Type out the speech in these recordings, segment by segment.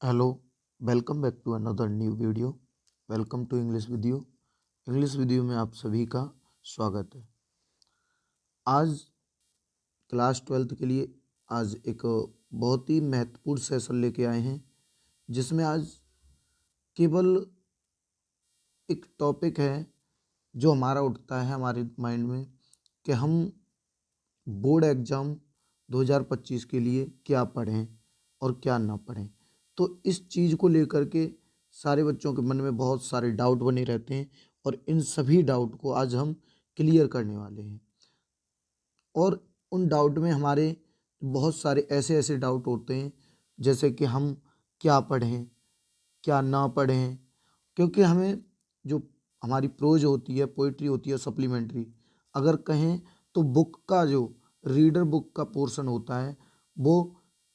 Hello, welcome back to another new video. Welcome to English video. English video में आप सभी का स्वागत है। आज क्लास 12th के लिए आज एक बहुत ही महत्वपूर्ण सेशन लेके आए हैं, जिसमें आज केवल एक टॉपिक है जो हमारा उठता है हमारे माइंड में कि हम बोर्ड एग्ज़ाम 2025 के लिए क्या पढ़ें और क्या ना पढ़ें। तो इस चीज़ को लेकर के सारे बच्चों के मन में बहुत सारे डाउट बने रहते हैं और इन सभी डाउट को आज हम क्लियर करने वाले हैं। और उन डाउट में हमारे बहुत सारे ऐसे ऐसे डाउट होते हैं, जैसे कि हम क्या पढ़ें, क्या ना पढ़ें, क्योंकि हमें जो हमारी प्रोज होती है, पोइट्री होती है, सप्लीमेंट्री अगर कहें तो बुक का जो रीडर बुक का पोर्शन होता है वो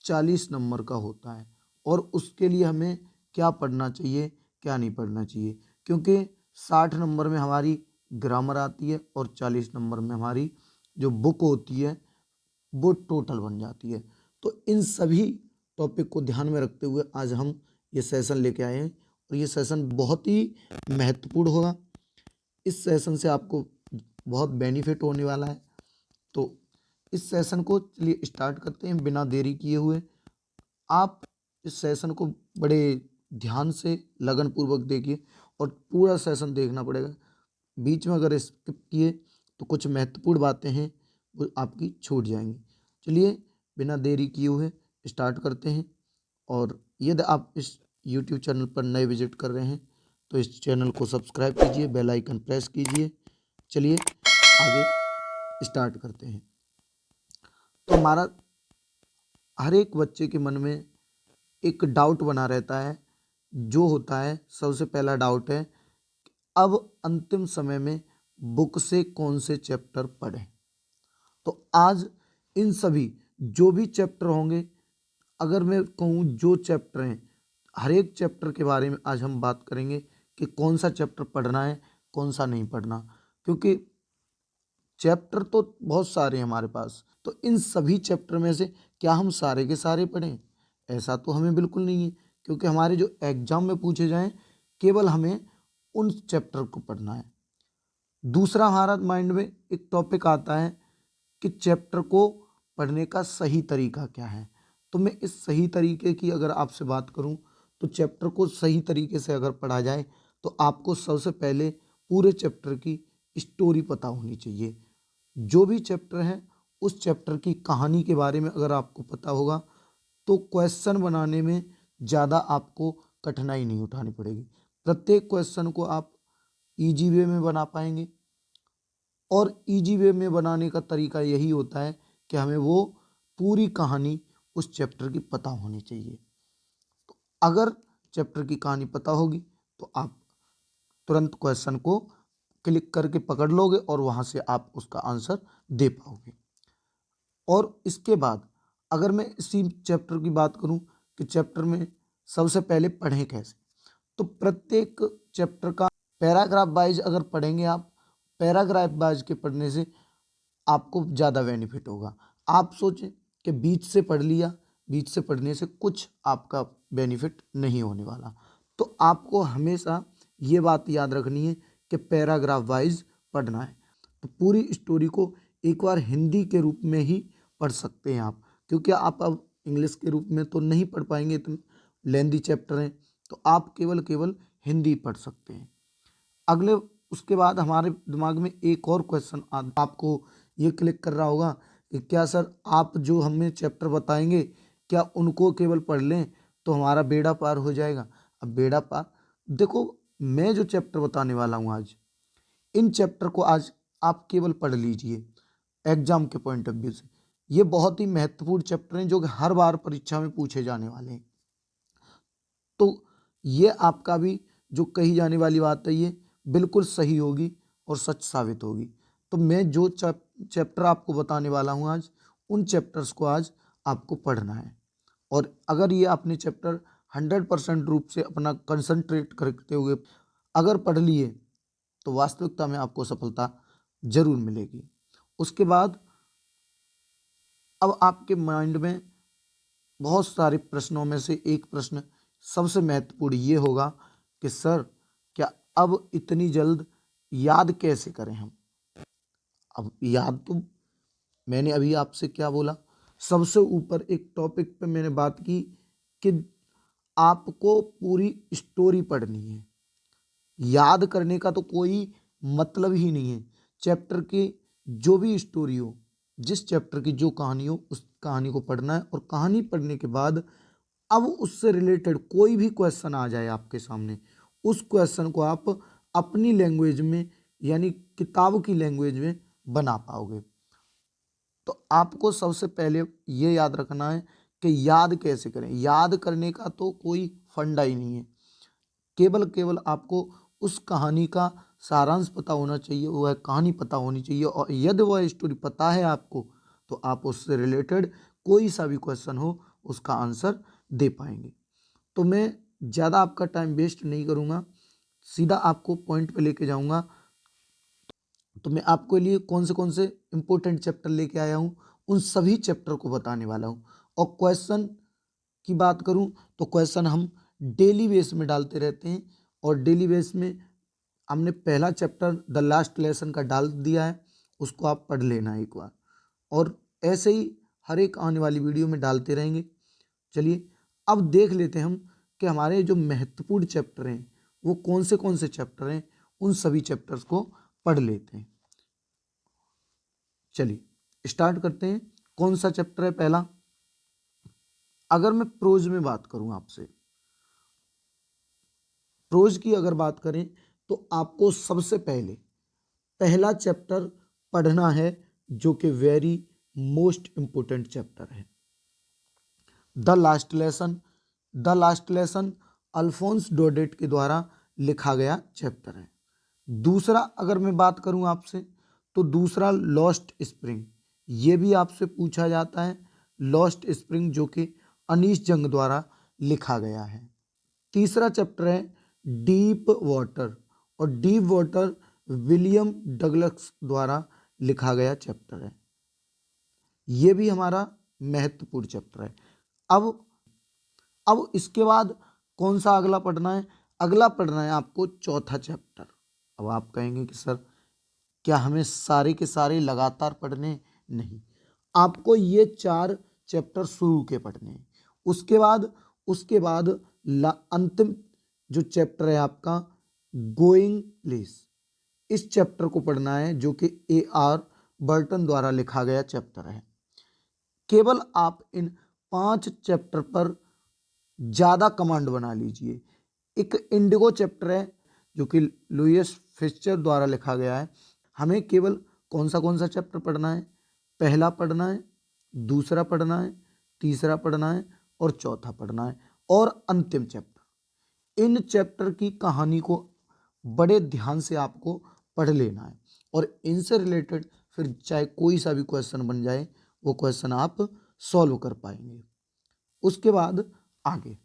40 नंबर का होता है। और उसके लिए हमें क्या पढ़ना चाहिए, क्या नहीं पढ़ना चाहिए, क्योंकि 60 नंबर में हमारी ग्रामर आती है और 40 नंबर में हमारी जो बुक होती है वो टोटल बन जाती है। तो इन सभी टॉपिक को ध्यान में रखते हुए आज हम ये सेशन लेके आए हैं और ये सेशन बहुत ही महत्वपूर्ण होगा। इस सेशन से आपको बहुत बेनिफिट होने वाला है। तो इस सेशन को चलिए स्टार्ट करते हैं बिना देरी किए हुए। आप इस सेशन को बड़े ध्यान से लगन पूर्वक देखिए और पूरा सेशन देखना पड़ेगा। बीच में अगर स्किप किए तो कुछ महत्वपूर्ण बातें हैं वो आपकी छूट जाएंगी। चलिए बिना देरी किए हुए स्टार्ट करते हैं। और यदि आप इस YouTube चैनल पर नए विजिट कर रहे हैं तो इस चैनल को सब्सक्राइब कीजिए, बेल आइकन प्रेस कीजिए। चलिए आगे स्टार्ट करते हैं। तो हमारा हर एक बच्चे के मन में एक डाउट बना रहता है, जो होता है सबसे पहला डाउट है अब अंतिम समय में बुक से कौन से चैप्टर पढ़ें। तो आज इन सभी जो भी चैप्टर होंगे, अगर मैं कहूँ जो चैप्टर हैं, हर एक चैप्टर के बारे में आज हम बात करेंगे कि कौन सा चैप्टर पढ़ना है, कौन सा नहीं पढ़ना। क्योंकि चैप्टर तो बहुत सारे हैं हमारे पास, तो इन सभी चैप्टर में से क्या हम सारे के सारे पढ़ें? ऐसा तो हमें बिल्कुल नहीं है, क्योंकि हमारे जो एग्जाम में पूछे जाएं केवल हमें उन चैप्टर को पढ़ना है। दूसरा हमारा माइंड में एक टॉपिक आता है कि चैप्टर को पढ़ने का सही तरीका क्या है। तो मैं इस सही तरीके की अगर आपसे बात करूं तो चैप्टर को सही तरीके से अगर पढ़ा जाए तो आपको सबसे पहले पूरे चैप्टर की स्टोरी पता होनी चाहिए। जो भी चैप्टर है उस चैप्टर की कहानी के बारे में अगर आपको पता होगा तो क्वेश्चन बनाने में ज़्यादा आपको कठिनाई नहीं उठानी पड़ेगी। प्रत्येक क्वेश्चन को आप इजी वे में बना पाएंगे। और इजी वे में बनाने का तरीका यही होता है कि हमें वो पूरी कहानी उस चैप्टर की पता होनी चाहिए। अगर चैप्टर की कहानी पता होगी तो आप तुरंत क्वेश्चन को क्लिक करके पकड़ लोगे और वहाँ से आप उसका आंसर दे पाओगे। और इसके बाद अगर मैं इसी चैप्टर की बात करूं कि चैप्टर में सबसे पहले पढ़ें कैसे, तो प्रत्येक चैप्टर का पैराग्राफ वाइज अगर पढ़ेंगे आप, पैराग्राफ वाइज के पढ़ने से आपको ज़्यादा बेनिफिट होगा। आप सोचें कि बीच से पढ़ लिया, बीच से पढ़ने से कुछ आपका बेनिफिट नहीं होने वाला। तो आपको हमेशा ये बात याद रखनी है कि पैराग्राफ वाइज पढ़ना है। तो पूरी स्टोरी को एक बार हिंदी के रूप में ही पढ़ सकते हैं आप, क्योंकि आप अब इंग्लिश के रूप में तो नहीं पढ़ पाएंगे, इतने लेंदी चैप्टर हैं। तो आप केवल केवल हिंदी पढ़ सकते हैं। अगले उसके बाद हमारे दिमाग में एक और क्वेश्चन आपको ये क्लिक कर रहा होगा कि क्या सर आप जो हमें चैप्टर बताएंगे क्या उनको केवल पढ़ लें तो हमारा बेड़ा पार हो जाएगा? अब बेड़ा पार देखो, मैं जो चैप्टर बताने वाला हूँ आज, इन चैप्टर को आज आप केवल पढ़ लीजिए एग्जाम के पॉइंट ऑफ व्यू से। ये बहुत ही महत्वपूर्ण चैप्टर हैं जो कि हर बार परीक्षा में पूछे जाने वाले हैं। तो ये आपका भी जो कही जाने वाली बात है ये बिल्कुल सही होगी और सच साबित होगी। तो मैं जो चैप्टर आपको बताने वाला हूँ आज, उन चैप्टर्स को आज आपको पढ़ना है। और अगर ये आपने चैप्टर 100% रूप से अपना कंसंट्रेट करते हुए अगर पढ़ लिए तो वास्तविकता में आपको सफलता जरूर मिलेगी। उसके बाद अब आपके माइंड में बहुत सारे प्रश्नों में से एक प्रश्न सबसे महत्वपूर्ण ये होगा कि सर क्या अब इतनी जल्द याद कैसे करें हम। अब याद तो मैंने अभी आपसे क्या बोला, सबसे ऊपर एक टॉपिक पे मैंने बात की कि आपको पूरी स्टोरी पढ़नी है, याद करने का तो कोई मतलब ही नहीं है। चैप्टर की जो भी स्टोरी हो, जिस चैप्टर की जो कहानी हो, उस कहानी को पढ़ना है। और कहानी पढ़ने के बाद अब उससे रिलेटेड कोई भी क्वेश्चन आ जाए आपके सामने, उस क्वेश्चन को आप अपनी लैंग्वेज में यानी किताब की लैंग्वेज में बना पाओगे। तो आपको सबसे पहले ये याद रखना है कि याद कैसे करें। याद करने का तो कोई फंडा ही नहीं है, केवल आपको उस कहानी का सारांश पता होना चाहिए, वह कहानी पता होनी चाहिए। और यदि वह स्टोरी पता है आपको, तो आप उससे रिलेटेड कोई सा भी क्वेश्चन हो उसका आंसर दे पाएंगे। तो मैं ज़्यादा आपका टाइम वेस्ट नहीं करूँगा, सीधा आपको पॉइंट पे लेके जाऊँगा। तो मैं आपके लिए कौन से इंपॉर्टेंट चैप्टर लेके आया हूँ, उन सभी चैप्टर को बताने वाला हूँ। और क्वेश्चन की बात करूँ तो क्वेश्चन हम डेली बेस में डालते रहते हैं, और डेली बेस में हमने पहला चैप्टर द लास्ट लेसन का डाल दिया है, उसको आप पढ़ लेना एक बार। और ऐसे ही हर एक आने वाली वीडियो में डालते रहेंगे। चलिए अब देख लेते हैं हम कि हमारे जो महत्वपूर्ण चैप्टर हैं वो कौन से चैप्टर हैं, उन सभी चैप्टर्स को पढ़ लेते हैं। चलिए स्टार्ट करते हैं। कौन सा चैप्टर है पहला? अगर मैं प्रोज में बात करूं आपसे, प्रोज की अगर बात करें तो आपको सबसे पहले पहला चैप्टर पढ़ना है, जो कि वेरी मोस्ट इंपोर्टेंट चैप्टर है, the last lesson. The last lesson Alphonse Daudet के द्वारा लिखा गया चैप्टर है। दूसरा अगर मैं बात करूं आपसे, तो दूसरा लॉस्ट स्प्रिंग, ये भी आपसे पूछा जाता है। लॉस्ट स्प्रिंग जो कि अनीश जंग द्वारा लिखा गया है। तीसरा चैप्टर है डीप वाटर, और डीप वाटर विलियम डगलस द्वारा लिखा गया चैप्टर है। ये भी हमारा महत्वपूर्ण चैप्टर है। अब इसके बाद कौन सा अगला पढ़ना है? अगला पढ़ना है आपको चौथा चैप्टर। अब आप कहेंगे कि सर क्या हमें सारे के सारे लगातार पढ़ने? नहीं, आपको ये 4 चैप्टर शुरू के पढ़ने हैं। उसके बाद अंतिम जो चैप्टर है आपका गोइंग प्लेस, इस चैप्टर को पढ़ना है, जो कि A.R. बर्टन द्वारा लिखा गया चैप्टर है। केवल आप इन 5 चैप्टर पर ज़्यादा कमांड बना लीजिए। एक इंडिगो चैप्टर है जो कि लुईस फिशर द्वारा लिखा गया है। हमें केवल कौन सा चैप्टर पढ़ना है? पहला पढ़ना है, दूसरा पढ़ना है, तीसरा पढ़ना है और चौथा पढ़ना है, और अंतिम चैप्टर। इन चैप्टर की कहानी को बड़े ध्यान से आपको पढ़ लेना है, और इनसे रिलेटेड फिर चाहे कोई सा भी क्वेश्चन बन जाए, वो क्वेश्चन आप सॉल्व कर पाएंगे। उसके बाद आगे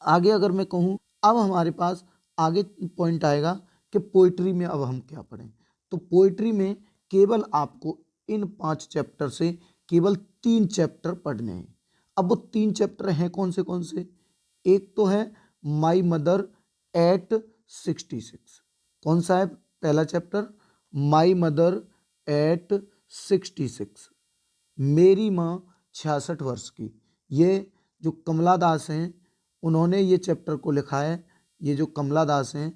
आगे अगर मैं कहूँ, अब हमारे पास आगे पॉइंट आएगा कि पोइट्री में अब हम क्या पढ़ें। तो पोइट्री में केवल आपको इन 5 चैप्टर से केवल 3 चैप्टर पढ़ने हैं। अब वो 3 चैप्टर हैं कौन से? एक तो है माई मदर एट 66। कौन सा है पहला चैप्टर? माई मदर एट 66, मेरी माँ 66 वर्ष की। ये जो कमला दास हैं, उन्होंने ये चैप्टर को लिखा है। ये जो कमला दास हैं,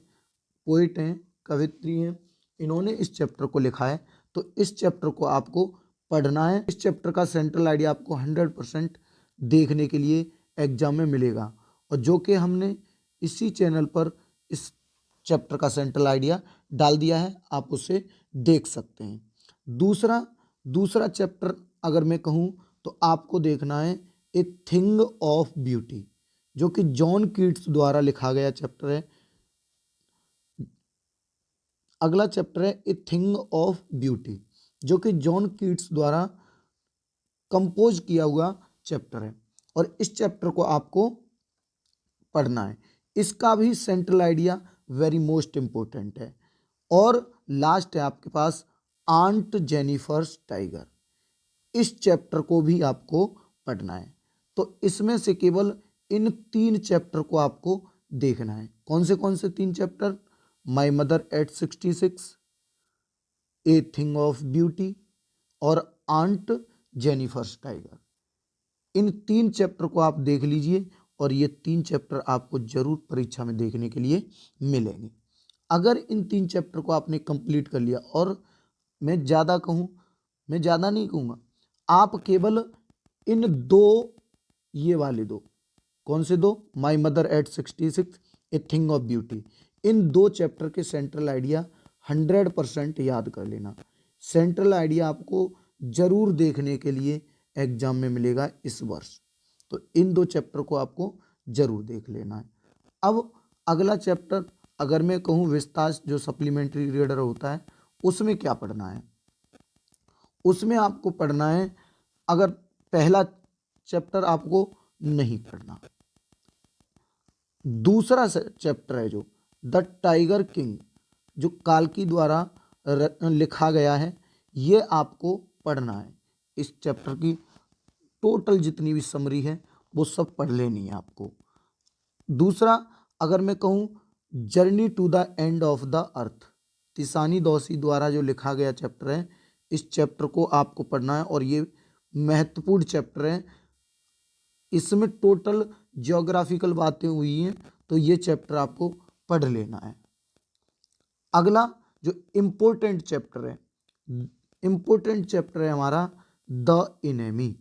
पोइट हैं, कवित्री हैं, इन्होंने इस चैप्टर को लिखा है। तो इस चैप्टर को आपको पढ़ना है। इस चैप्टर का सेंट्रल आइडिया आपको 100% देखने के लिए एग्जाम में मिलेगा, और जो कि हमने इसी चैनल पर इस चैप्टर का सेंट्रल आइडिया डाल दिया है, आप उसे देख सकते हैं। दूसरा चैप्टर अगर मैं कहूँ तो आपको देखना है ए थिंग ऑफ ब्यूटी, जो कि जॉन कीट्स द्वारा लिखा गया चैप्टर है। अगला चैप्टर है ए थिंग ऑफ ब्यूटी, जो कि जॉन कीट्स द्वारा कंपोज किया हुआ चैप्टर है, और इस चैप्टर को आपको पढ़ना है। इसका भी central idea very most important है। और लास्ट है आपके पास आंट जेनिफर्स टाइगर, इस चैप्टर को भी आपको पढ़ना है। तो इसमें से केवल इन 3 चैप्टर को आपको देखना है। कौन से 3 chapter? My mother eight 66, a thing of beauty और आंट जेनिफर्स टाइगर। इन 3 चैप्टर को आप देख लीजिए और ये 3 चैप्टर आपको जरूर परीक्षा में देखने के लिए मिलेंगे। अगर इन 3 चैप्टर को आपने कंप्लीट कर लिया, और मैं ज़्यादा नहीं कहूँगा, आप केवल इन 2, ये वाले 2, कौन से 2? My mother eight 66, a thing of beauty. In 2 chapter के सेंट्रल आइडिया 100% याद कर लेना। सेंट्रल आइडिया आपको जरूर देखने के लिए एग्जाम में मिलेगा इस वर्ष, तो इन 2 चैप्टर को आपको जरूर देख लेना है। अब अगला चैप्टर अगर मैं कहूँ विस्तार, जो सप्लीमेंट्री रीडर होता है, उसमें क्या पढ़ना है? उसमें आपको पढ़ना है, अगर पहला चैप्टर आपको नहीं पढ़ना, दूसरा चैप्टर है जो द टाइगर किंग, जो काल्की द्वारा लिखा गया है, ये आपको पढ़ना है। इस चैप्टर की टोटल जितनी भी समरी है वो सब पढ़ लेनी है आपको। दूसरा अगर मैं कहूँ journey to the end of the earth, Tishani Doshi द्वारा जो लिखा गया चैप्टर है, इस चैप्टर को आपको पढ़ना है और ये महत्वपूर्ण चैप्टर है। इसमें टोटल ज्योग्राफिकल बातें हुई हैं, तो ये चैप्टर आपको पढ़ लेना है। अगला जो इम्पोर्टेंट चैप्टर है हमारा the enemy.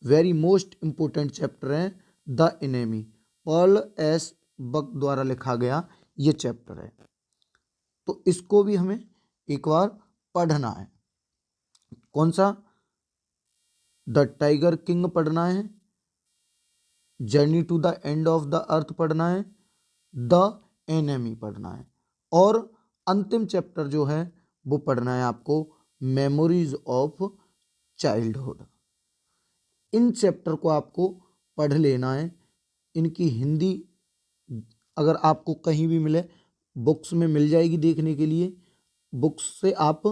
Very most important chapter है the enemy, Pearl S Buck द्वारा लिखा गया ये चैप्टर है, तो इसको भी हमें एक बार पढ़ना है। कौन सा? द टाइगर किंग पढ़ना है, journey to the end of the earth पढ़ना है, द एनेमी पढ़ना है, और अंतिम चैप्टर जो है वो पढ़ना है आपको memories of childhood. In chapter को आपको पढ़ लेना है। इनकी हिंदी अगर आपको कहीं भी मिले, बुक्स में मिल जाएगी देखने के लिए, बुक्स से आप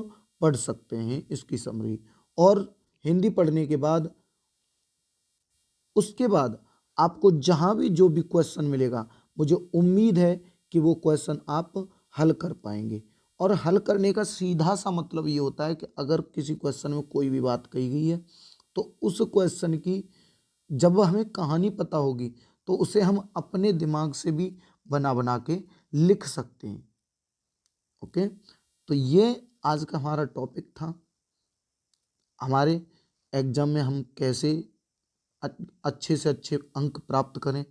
पढ़ सकते हैं इसकी समरी। और हिंदी पढ़ने के बाद, उसके बाद आपको जहाँ भी जो भी क्वेश्चन मिलेगा, मुझे उम्मीद है कि वो क्वेश्चन आप हल कर पाएंगे। और हल करने का सीधा सा मतलब ये होता है कि अगर किसी क्वेश्चन में कोई भी बात कही गई है, तो उस क्वेश्चन की जब हमें कहानी पता होगी, तो उसे हम अपने दिमाग से भी बना के लिख सकते हैं। ओके, तो ये आज का हमारा टॉपिक था। हमारे एग्जाम में हम कैसे अच्छे से अच्छे अंक प्राप्त करें,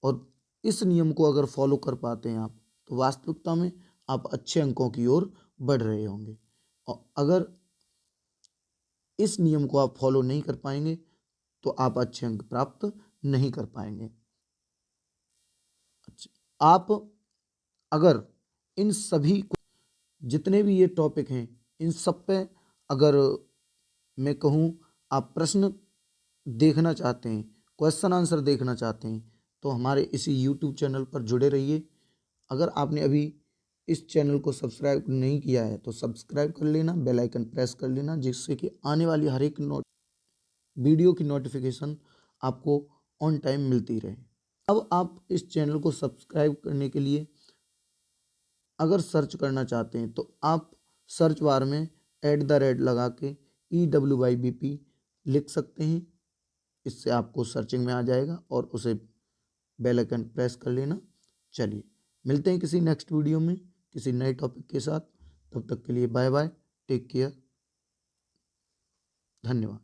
और इस नियम को अगर फॉलो कर पाते हैं आप, तो वास्तविकता में आप अच्छे अंकों की ओर बढ़ रहे होंगे। और अगर इस नियम को आप फॉलो नहीं कर पाएंगे, तो आप अच्छे अंक प्राप्त नहीं कर पाएंगे। आप अगर इन सभी जितने भी ये टॉपिक हैं, इन सब पे अगर मैं कहूँ आप प्रश्न देखना चाहते हैं, क्वेश्चन आंसर देखना चाहते हैं, तो हमारे इसी यूट्यूब चैनल पर जुड़े रहिए। अगर आपने अभी इस चैनल को सब्सक्राइब नहीं किया है तो सब्सक्राइब कर लेना, बेल आइकन प्रेस कर लेना, जिससे कि आने वाली हर एक वीडियो की नोटिफिकेशन आपको ऑन टाइम मिलती रहे। अब आप इस चैनल को सब्सक्राइब करने के लिए अगर सर्च करना चाहते हैं, तो आप सर्च बार में @ लगा के EWYBP लिख सकते हैं। इससे आपको सर्चिंग में आ जाएगा और उसे बेल आइकन प्रेस कर लेना। चलिए मिलते हैं किसी नेक्स्ट वीडियो में किसी नए टॉपिक के साथ। तब तक के लिए बाय बाय, टेक केयर, धन्यवाद।